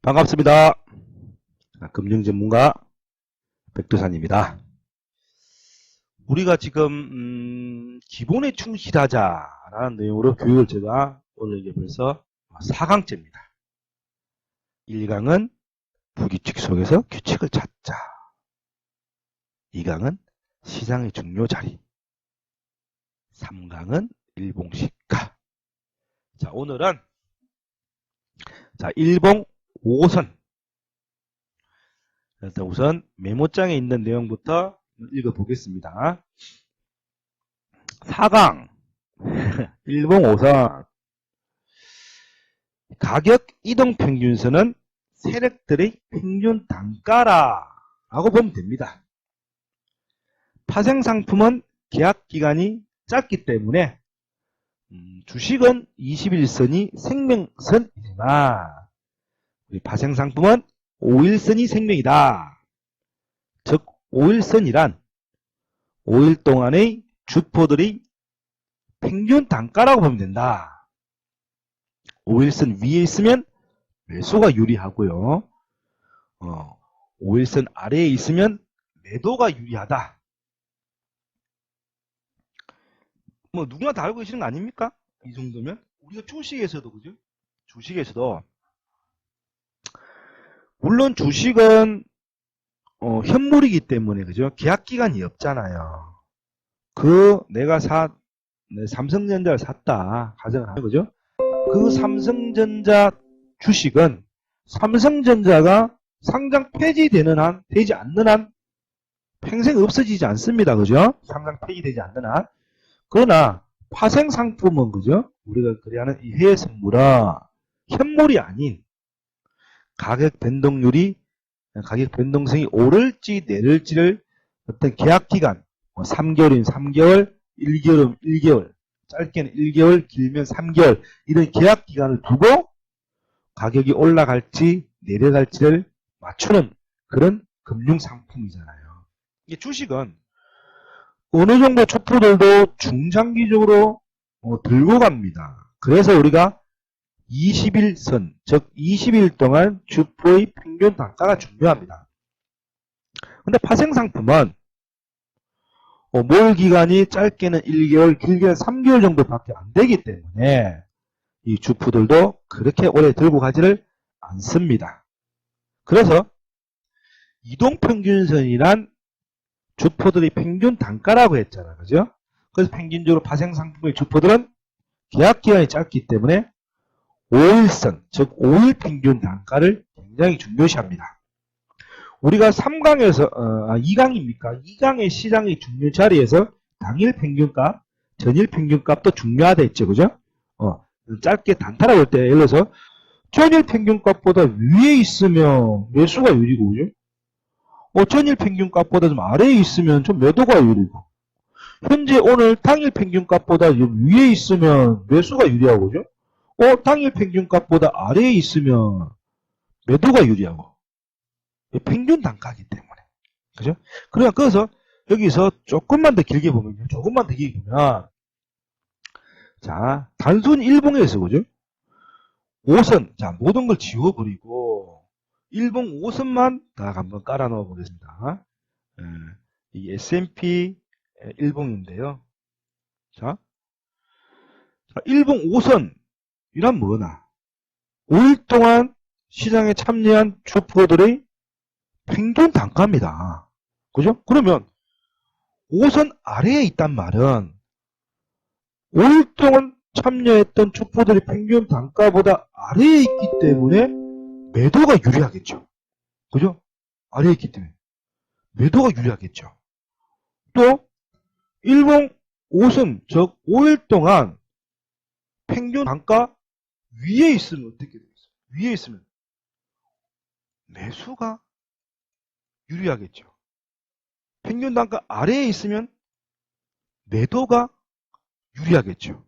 반갑습니다. 금융전문가 백두산입니다. 우리가 지금 기본에 충실하자라는 내용으로 교육을 제가 오늘 이게 벌써 4강째입니다. 1강은 부규칙 속에서 규칙을 찾자. 2강은 시장의 중요 자리. 3강은 일봉시가. 자, 오늘은 일봉 5선. 일단 우선 메모장에 있는 내용부터 읽어보겠습니다. 4강 일봉 5선. 가격 이동평균선은 세력들의 평균 단가라고 보면 됩니다. 파생상품은 계약기간이 짧기 때문에 주식은 21선이 생명선이지만 우리 파생상품은 5일선이 생명이다. 즉 5일선이란 5일 동안의 주포들의 평균 단가라고 보면 된다. 5일선 위에 있으면 매수가 유리하고요. 5일선 아래에 있으면 매도가 유리하다. 뭐 누구나 다 알고 계시는 거 아닙니까? 이 정도면 우리가 주식에서도 그죠? 주식에서도 물론 주식은 현물이기 때문에 그죠? 계약 기간이 없잖아요. 내가 삼성전자를 샀다 가정을 하는 거죠. 그 삼성전자 주식은 삼성전자가 상장 폐지되는 한, 되지 않는 한 평생 없어지지 않습니다. 그죠? 상장 폐지되지 않는 한. 그러나 파생 상품은 그죠? 우리가 그래하는 이 해외 선물은 현물이 아닌 가격 변동성이 오를지 내릴지를 어떤 계약 기간, 3개월이면 3개월, 1개월이면 1개월, 짧게는 1개월, 길면 3개월 이런 계약 기간을 두고 가격이 올라갈지 내려갈지를 맞추는 그런 금융 상품이잖아요. 이게 주식은 어느 정도 촛불들도 중장기적으로 들고 갑니다. 그래서 우리가 21선, 즉 20일 동안 주포의 평균 단가가 중요합니다. 근데 파생상품은 몰 기간이 짧게는 1개월, 길게는 3개월 정도밖에 안 되기 때문에 이 주포들도 그렇게 오래 들고 가지를 않습니다. 그래서 이동평균선이란 주포들의 평균 단가라고 했잖아요. 그죠? 그래서 평균적으로 파생상품의 주포들은 계약기간이 짧기 때문에 5일선, 즉 5일 평균 단가를 굉장히 중요시합니다. 우리가 3강에서 2강입니까? 2강의 시장의 중요 자리에서 당일 평균값, 전일 평균값도 중요하다 했죠. 그죠? 짧게 단타라고 할 때 예를 들어서 전일 평균값보다 위에 있으면 매수가 유리고 그죠? 전일 평균값보다 좀 아래에 있으면 좀 매도가 유리고 현재 오늘 당일 평균값보다 위에 있으면 매수가 유리하고 그죠? 당일 평균값보다 아래에 있으면 매도가 유리하고 평균 단가이기 때문에 그죠? 그래서 여기서 조금만 더 길게 보면 자 단순 일봉에서 그죠? 5선 자 모든 걸 지워버리고 일봉 5선만 딱 한번 깔아 넣어 보겠습니다. 이 S&P 일봉인데요. 자 일봉 5선 이란 뭐나 5일 동안 시장에 참여한 주포들의 평균 단가입니다. 그죠? 그러면 5선 아래에 있단 말은 5일 동안 참여했던 주포들의 평균 단가보다 아래에 있기 때문에 매도가 유리하겠죠. 그죠? 아래에 있기 때문에 매도가 유리하겠죠. 또 일봉 5선 즉 5일 동안 평균 단가 위에 있으면 어떻게 되겠어요? 위에 있으면 매수가 유리하겠죠. 평균 단가 아래에 있으면 매도가 유리하겠죠.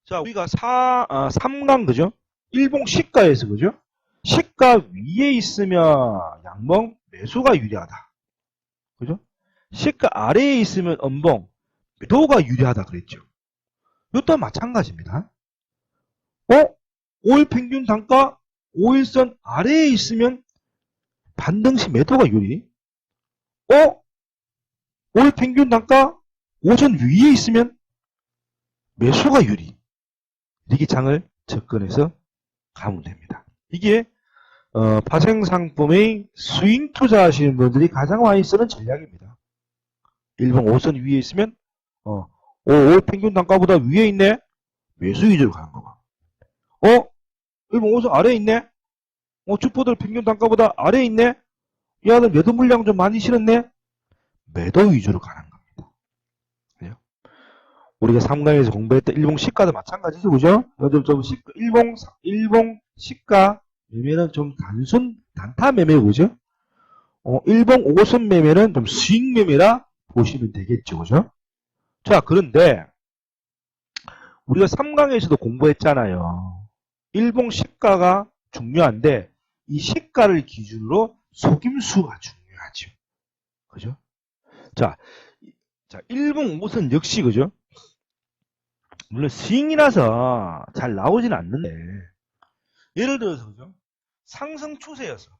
자, 우리가 3강 그죠? 일봉 시가에서 그죠? 시가 위에 있으면 양봉 매수가 유리하다. 그죠? 시가 아래에 있으면 음봉 매도가 유리하다 그랬죠. 이것도 마찬가지입니다. 5일 평균 단가 5일선 아래에 있으면 반등시 매도가 유리. 5일 평균 단가 5선 위에 있으면 매수가 유리. 이렇게 장을 접근해서 가면 됩니다. 이게 파생상품의 스윙 투자하시는 분들이 가장 많이 쓰는 전략입니다. 일봉 5선 위에 있으면 5일 평균 단가보다 위에 있네? 매수 위주로 가는 거고. 일봉 5선 아래에 있네? 주포들 평균 단가보다 아래에 있네? 이 아들 매도 물량 좀 많이 실었네? 매도 위주로 가는 겁니다. 그죠? 우리가 3강에서 공부했던 일봉 시가도 마찬가지죠, 그죠? 일봉 시가 매매는 좀 단타 매매고, 그죠? 일봉 5선 매매는 좀 스윙 매매라 보시면 되겠죠, 그죠? 자, 그런데 우리가 3강에서도 공부했잖아요. 일봉 시가가 중요한데 이 시가를 기준으로 속임수가 중요하죠. 그죠? 자, 일봉 5선 역시, 그죠? 물론 스윙이라서 잘 나오진 않는데, 예를 들어서, 그죠? 상승 추세여서,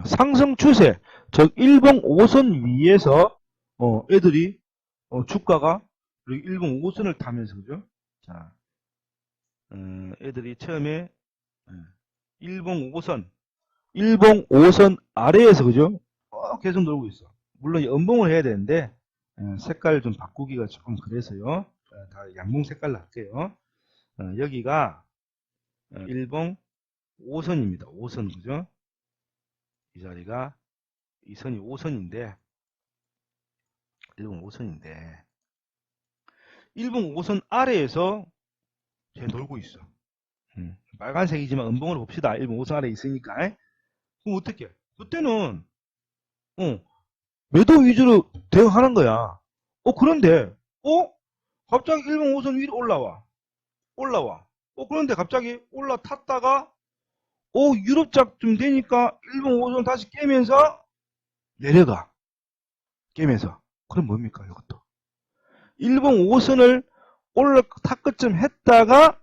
상승 추세, 즉, 일봉 5선 위에서, 애들이, 주가가, 일봉 5선을 타면서, 그죠? 자, 애들이 처음에, 일봉 5선 아래에서, 그죠? 계속 놀고 있어. 물론 연봉을 해야 되는데, 색깔 좀 바꾸기가 조금 그래서요. 다 양봉 색깔로 할게요. 여기가 일봉 5선입니다. 5선, 그죠? 이 자리가 이 선이 5선인데 일봉 5선인데 일봉 5선 아래에서 쟤 놀고 있어. 빨간색이지만 음봉으로 봅시다. 일봉 5선 아래에 있으니까. 그럼 어떻게? 그때는 매도 위주로 대응하는 거야. 그런데 갑자기 일봉 5선 위로 올라와. 그런데 갑자기 올라탔다가 유럽작좀 되니까 일봉 5선 다시 깨면서 내려가. 깨면서. 그럼 뭡니까, 이것도? 일봉 5선을 탑끝쯤 했다가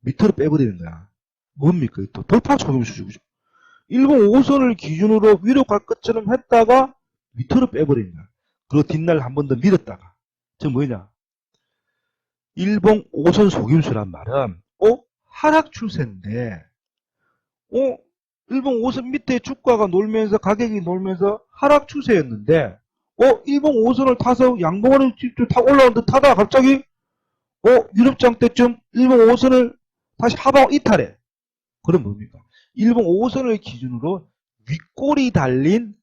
밑으로 빼버리는 거야. 뭡니까, 이것도? 돌파 초등수죠, 그죠? 일봉 5선을 기준으로 위로 갈 것처럼 했다가 밑으로 빼버리는 거야. 그리고 뒷날 한 번 더 밀었다가. 저 뭐냐? 일봉 5선 속임수란 말은 하락 추세인데 일봉 5선 밑에 주가가 놀면서 가격이 놀면서 하락 추세였는데 일봉 5선을 타서 양봉을 타 올라온 듯 하다가 갑자기 유럽장 때쯤 일봉 5선을 다시 하방 이탈해. 그럼 뭡니까? 일봉 5선을 기준으로 윗골이 달린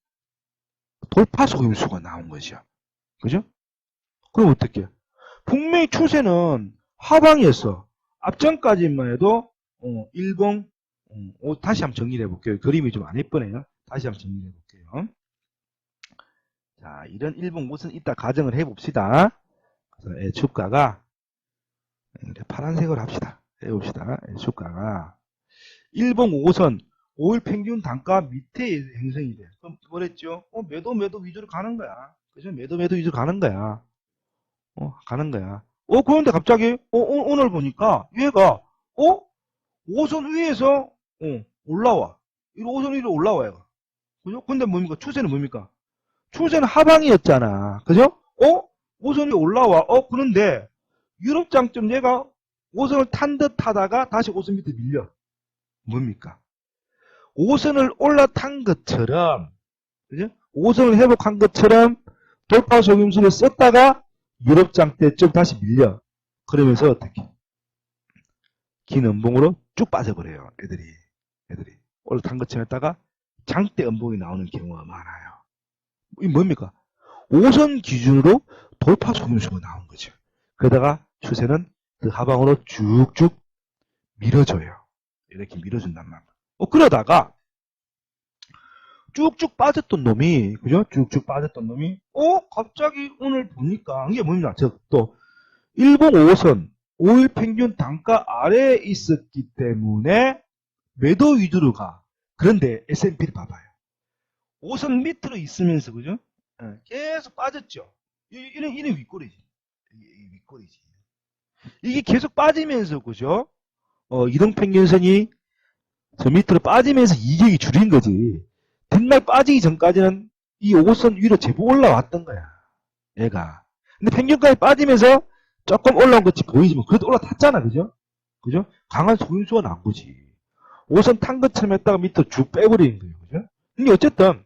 돌파 속임수가 나온 거죠. 그죠? 그럼 어떻게? 분명히 추세는 하방이었어. 앞전까지만 해도 일봉 다시 한번 정리를 해볼게요. 그림이 좀 안 예쁘네요. 다시 한번 정리를 해볼게요. 자, 이런 일봉 5선 이따 가정을 해봅시다. 그래서 주가가 파란색으로 합시다. 해봅시다. 주가가 일봉 5선 5일 평균 단가 밑에 형성이 돼. 그럼 뭐랬죠? 매도 위주로 가는 거야. 그죠? 매도 위주로 가는 거야. 가는 거야. 그런데 갑자기 오늘 보니까 얘가 5선 위에서 올라와. 5선 위로 올라와 얘가. 그죠? 근데 뭡니까? 추세는 뭡니까? 추세는 하방이었잖아. 그죠? 5선이 올라와. 그런데 유럽장점 얘가 5선을 탄 듯 하다가 다시 5선 밑에 밀려. 뭡니까? 5선을 올라탄 것처럼, 그죠? 5선을 회복한 것처럼 돌파 속임수를 썼다가 유럽장 때쯤 다시 밀려. 그러면서 어떻게? 긴 음봉으로 쭉 빠져버려요. 애들이 올라탄 것처럼 했다가 장대 음봉이 나오는 경우가 많아요. 이 뭡니까? 5선 기준으로 돌파 속임수가 나온 거죠. 그러다가 추세는 그 하방으로 쭉쭉 밀어줘요. 이렇게 밀어준단 말이야. 그러다가 쭉쭉 빠졌던 놈이, 그죠? 쭉쭉 빠졌던 놈이, 갑자기 오늘 보니까, 이게 뭡니까? 또, 일봉 5선, 5일 평균 단가 아래에 있었기 때문에 매도 위주로 가. 그런데 S&P를 봐봐요. 5선 밑으로 있으면서, 그죠? 계속 빠졌죠? 이런 윗골이지. 저 밑으로 빠지면서 이격이 줄인 거지. 뒷날 빠지기 전까지는 이 5선 위로 제법 올라왔던 거야. 얘가. 근데 평균가에 빠지면서 조금 올라온 것이 보이지만 그래도 올라탔잖아. 그죠? 그죠? 강한 속임수가 난 거지. 5선 탄 것처럼 했다가 밑으로 쭉 빼버리는 거예요. 그죠? 근데 어쨌든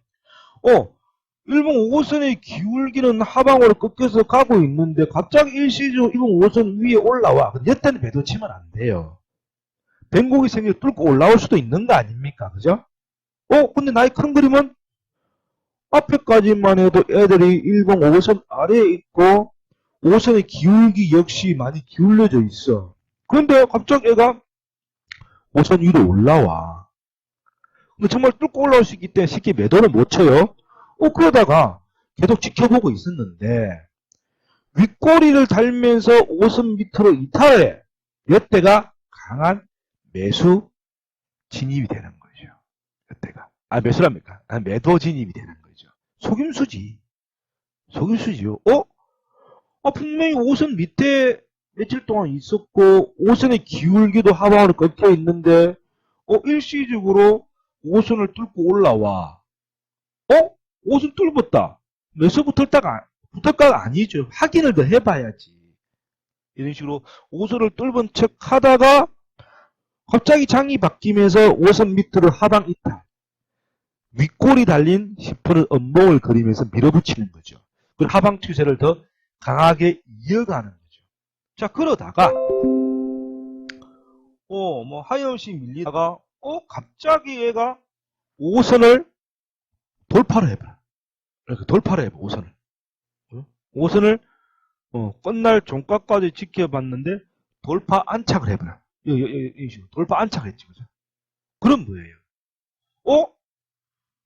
일봉 5선의 기울기는 하방으로 꺾여서 가고 있는데 갑자기 일시적으로 일봉 5선 위에 올라와. 근데 이때는 매도 치면 안 돼요. 변곡이 생겨 뚫고 올라올 수도 있는 거 아닙니까? 그죠? 근데 나의 큰 그림은 앞에까지만 해도 애들이 일봉 5선 아래에 있고 5선의 기울기 역시 많이 기울여져 있어. 그런데 갑자기 얘가 5선 위로 올라와. 근데 정말 뚫고 올라올 수 있기 때문에 쉽게 매도는 못 쳐요. 그러다가 계속 지켜보고 있었는데 윗꼬리를 달면서 5선 밑으로 이탈해. 이때가 강한 매수 진입이 되는 거죠. 이때가. 매수랍니까? 매도 진입이 되는 거죠. 속임수지. 속임수지요. 분명히 5선 밑에 며칠 동안 있었고 5선의 기울기도 하방으로 꺾여 있는데 일시적으로 5선을 뚫고 올라와. 5선 뚫었다. 매수 붙을까가 아니죠. 확인을 더 해봐야지. 이런 식으로 5선을 뚫은 척 하다가 갑자기 장이 바뀌면서 5선 밑으로 하방 이탈. 윗골이 달린 10%를 음봉을 그리면서 밀어붙이는 거죠. 그 하방 추세를 더 강하게 이어가는 거죠. 자, 그러다가 하염없이 밀리다가 갑자기 얘가 5선을 돌파를 해봐. 이렇게 돌파를 해봐. 5선을. 5선을 끝날 종가까지 지켜봤는데 돌파 안착을 해버려. 이 식으로 돌파 안착을 했지. 그죠? 그럼 뭐예요?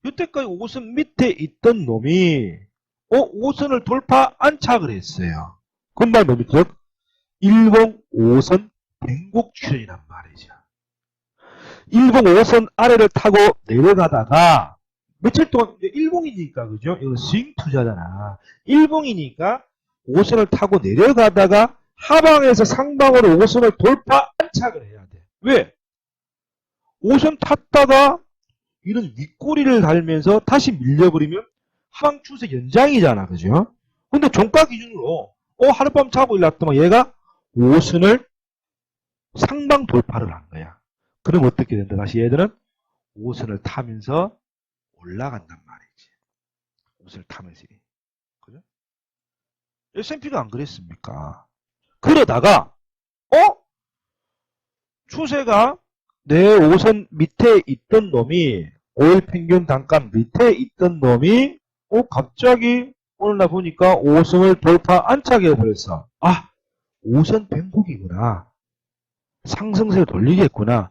이때까지 5선 밑에 있던 놈이 5선을 돌파 안착을 했어요. 금방 놈이 즉 일봉 5선 변곡 출현이란 말이죠. 일봉 5선 아래를 타고 내려가다가 며칠 동안 일봉이니까 그죠? 이거 스윙 투자잖아. 일봉이니까 5선을 타고 내려가다가 하방에서 상방으로 5선을 돌파 안착을 해야 돼. 왜? 5선 탔다가 이런 윗꼬리를 달면서 다시 밀려버리면 하방 추세 연장이잖아. 그죠? 근데 종가 기준으로 하룻밤 자고 일났더만 얘가 5선을 상방 돌파를 한 거야. 그럼 어떻게 된다? 다시 얘들은 5선을 타면서 올라간단 말이지. 5선을 타면서. 그죠? S&P가 안 그랬습니까? 그러다가 추세가 내 5선 밑에 있던 놈이 5일 평균 단가 밑에 있던 놈이 갑자기 오늘 나 보니까 5선을 돌파 안착해버렸어. 5선 변곡이구나. 상승세를 돌리겠구나.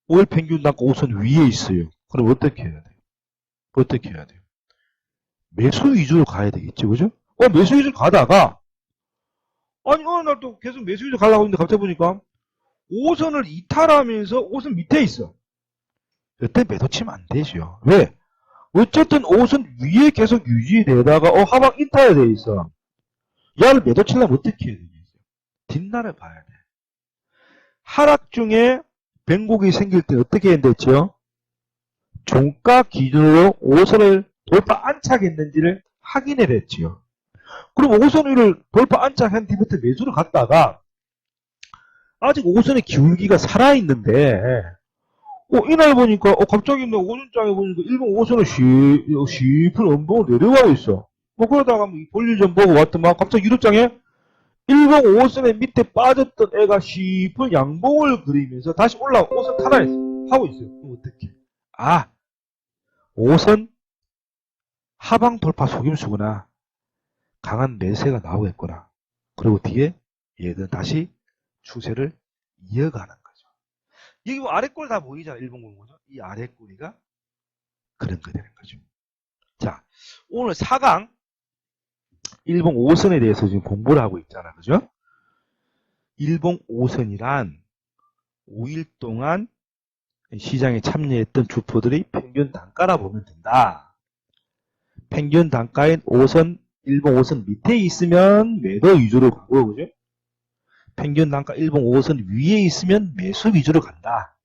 5일 평균 단가 5선 위에 있어요. 그럼 어떻게 해야 돼요? 어떻게 해야 돼요? 매수 위주로 가야 되겠죠. 그죠? 매수 위주로 가다가 어느 날 또 계속 매수 위주로 가려고 했는데 갑자기 보니까 5선을 이탈하면서 5선 밑에 있어. 이때 매도 치면 안 되죠. 왜? 어쨌든 5선 위에 계속 유지되다가 하방 이탈이 돼 있어. 얘를 매도 치려면 어떻게 해야 되겠어요? 뒷날을 봐야 돼. 하락 중에 변곡이 생길 때 어떻게 해야 됐죠? 종가 기준으로 5선을 돌파 안착했는지를 확인해 냈지요. 그럼 5선 위를 돌파 안착한 뒤부터 매수를 갔다가 아직 5선의 기울기가 살아있는데 이날 보니까 갑자기 5선장에 보니까 일본 5선을 시프를 음봉을 내려가고 있어. 그러다가 볼일 좀 보고 왔더만 갑자기 유럽장에 일본 5선의 밑에 빠졌던 애가 시프 양봉을 그리면서 다시 올라오고 5선 하고 있어요. 그럼 어떡해? 5선 하방 돌파 속임수구나. 강한 매세가 나오겠구나. 그리고 뒤에 얘들은 다시 추세를 이어가는 거죠. 여기 아랫골 다 보이잖아. 일본 공모죠. 이 아랫골이가 그런 거 되는 거죠. 자, 오늘 4강 일봉 5선에 대해서 지금 공부를 하고 있잖아. 그죠? 일봉 5선이란 5일 동안 시장에 참여했던 주포들의 평균 단가라 보면 된다. 평균 단가인 5선, 일봉 5선 밑에 있으면 매도 위주로 가고, 그죠? 평균 단가 일봉 5선 위에 있으면 매수 위주로 간다.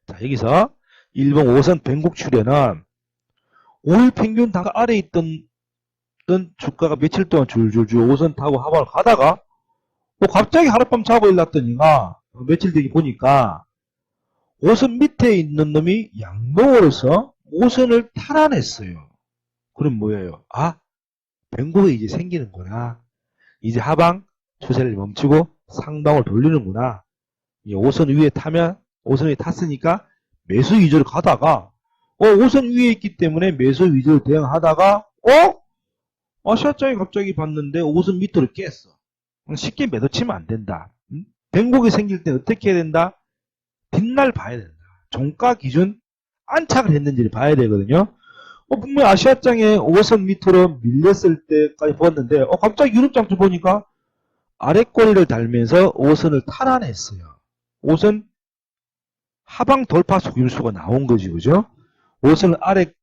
자, 여기서 1번 5선 변곡 출현은 5일 평균 단가 아래에 있던 주가가 며칠 동안 줄줄줄 5선 타고 하방을 가다가 뭐 갑자기 하룻밤 자고 일났더니가 며칠 뒤에 보니까 5선 밑에 있는 놈이 양봉으로서 5선을 탈환했어요. 그럼 뭐예요? 아, 변곡이 이제 생기는구나. 이제 하방 추세를 멈추고 상방을 돌리는구나. 5선 위에 타면 5선 위에 탔으니까 매수 위주로 가다가 5선 위에 있기 때문에 매수 위주로 대응하다가 아시아장이 갑자기 봤는데 5선 밑으로 깼어. 쉽게 매도 치면 안 된다. 변곡이 생길 때 어떻게 해야 된다? 뒷날 봐야 된다. 종가 기준 안착을 했는지를 봐야 되거든요. 분명히 아시아장에 5선 밑으로 밀렸을 때까지 보았는데 갑자기 유럽장도 보니까 아래 꼬리를 달면서 5선을 탈환했어요. 5선 하방 돌파 속임수가 나온 거지, 그죠? 5선 아래를